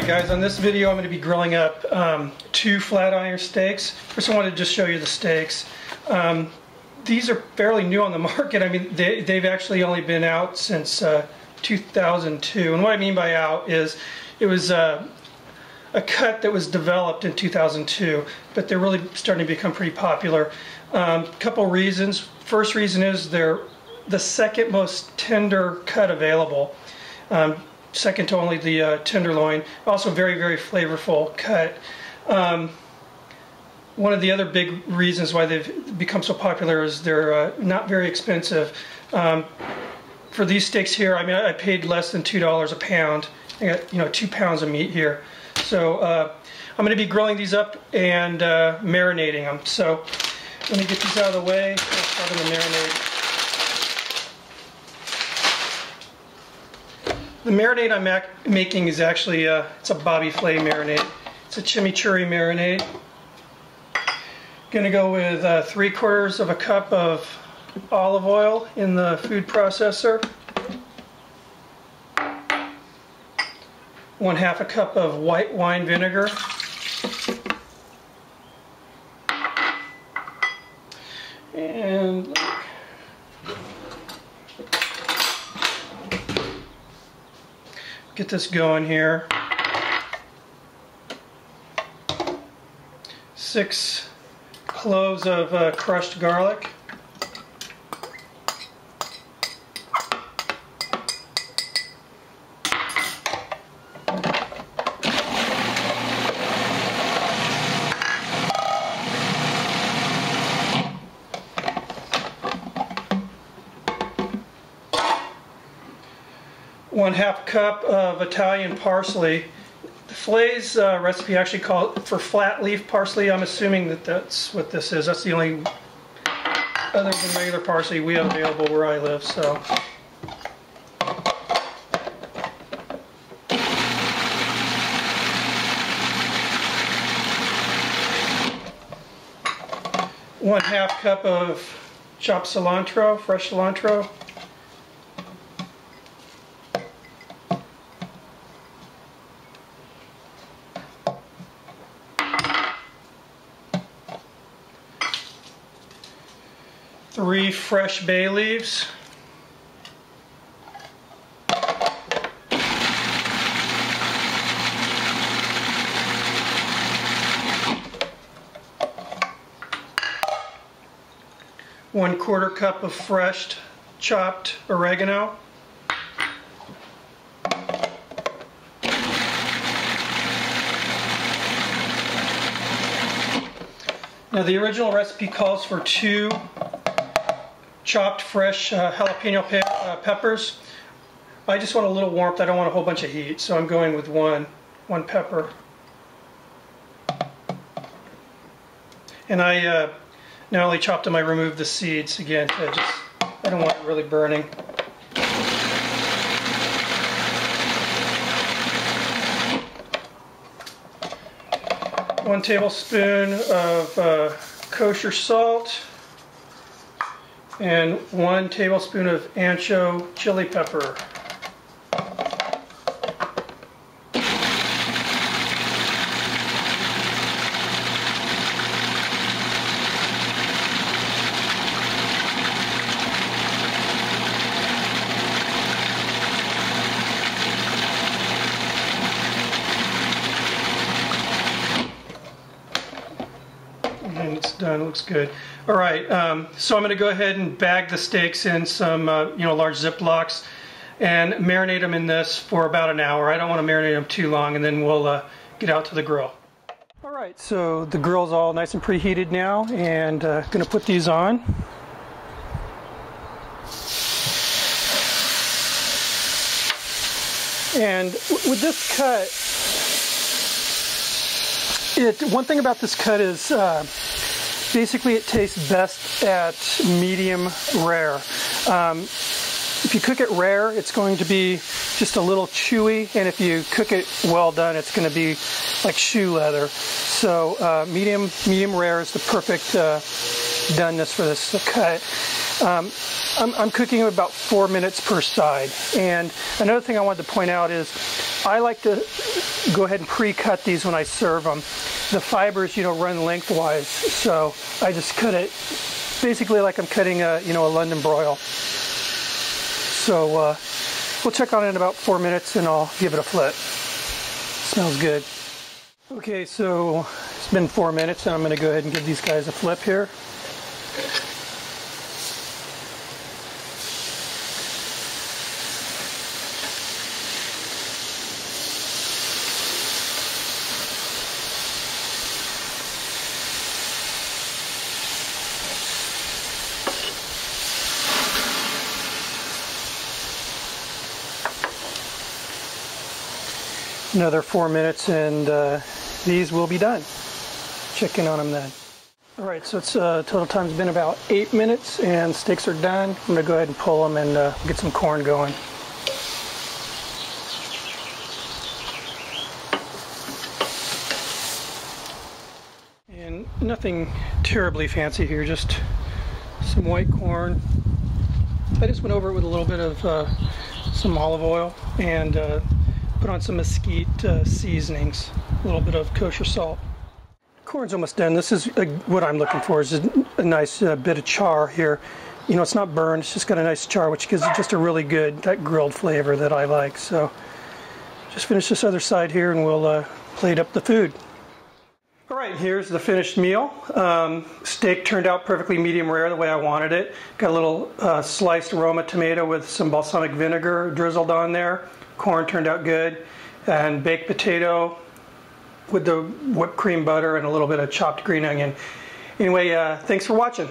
Alright guys, on this video I'm going to be grilling up 2 flat iron steaks. First I wanted to just show you the steaks. These are fairly new on the market. I mean, they've actually only been out since 2002. And what I mean by out is it was a cut that was developed in 2002, but they're really starting to become pretty popular. Couple reasons. First reason is they're the second most tender cut available. Second to only the tenderloin. Also very, very flavorful cut. One of the other big reasons why they've become so popular is they're not very expensive. For these steaks here, I mean, I paid less than $2 a pound. I got 2 pounds of meat here. So I'm going to be grilling these up and marinating them. So let me get these out of the way. I'll start on the marinade. The marinade I'm making is actually it's a Bobby Flay marinade. It's a chimichurri marinade. Going to go with 3/4 of a cup of olive oil in the food processor. 1/2 a cup of white wine vinegar. And get this going here. 6 cloves of crushed garlic. One-half cup of Italian parsley. The Flay's recipe actually called for flat leaf parsley. I'm assuming that that's what this is. That's the only other than regular parsley we have available where I live. So. One-half cup of chopped cilantro, fresh cilantro. Three fresh bay leaves. One-quarter cup of fresh chopped oregano. Now the original recipe calls for 2 chopped fresh jalapeno peppers. I just want a little warmth. I don't want a whole bunch of heat, so I'm going with one pepper. And I not only chopped them, I removed the seeds again. I don't want it really burning. One tablespoon of kosher salt. And 1 tablespoon of ancho chili pepper. And it's done. It looks good. All right, so I'm going to go ahead and bag the steaks in some large Ziplocs and marinate them in this for about an hour. I don't want to marinate them too long, and then we'll get out to the grill. All right, so the grill's all nice and preheated now, and going to put these on. And with this cut, one thing about this cut is basically it tastes best at medium rare. If you cook it rare, it's going to be just a little chewy, and if you cook it well done, it's going to be like shoe leather. So medium rare is the perfect doneness for this cut. I'm cooking it about 4 minutes per side. And another thing I wanted to point out is I like to go ahead and pre-cut these when I serve them. The fibers, run lengthwise, so I just cut it basically like I'm cutting a London broil. So we'll check on it in about 4 minutes and I'll give it a flip. Smells good. Okay, so it's been 4 minutes and I'm going to go ahead and give these guys a flip here. Another 4 minutes and these will be done. Check in on them then. All right, so it's total time's been about 8 minutes and steaks are done. I'm gonna go ahead and pull them and get some corn going. And nothing terribly fancy here, just some white corn. I just went over it with a little bit of some olive oil and put on some mesquite seasonings, a little bit of kosher salt. Corn's almost done. This is what I'm looking for, is a nice bit of char here. It's not burned, it's just got a nice char, which gives it just a really good, that grilled flavor that I like. So just finish this other side here and we'll plate up the food. All right, here's the finished meal. Steak turned out perfectly medium rare the way I wanted it. Got a little sliced Roma tomato with some balsamic vinegar drizzled on there. Corn turned out good, and baked potato with the whipped cream butter and a little bit of chopped green onion. Anyway, thanks for watching.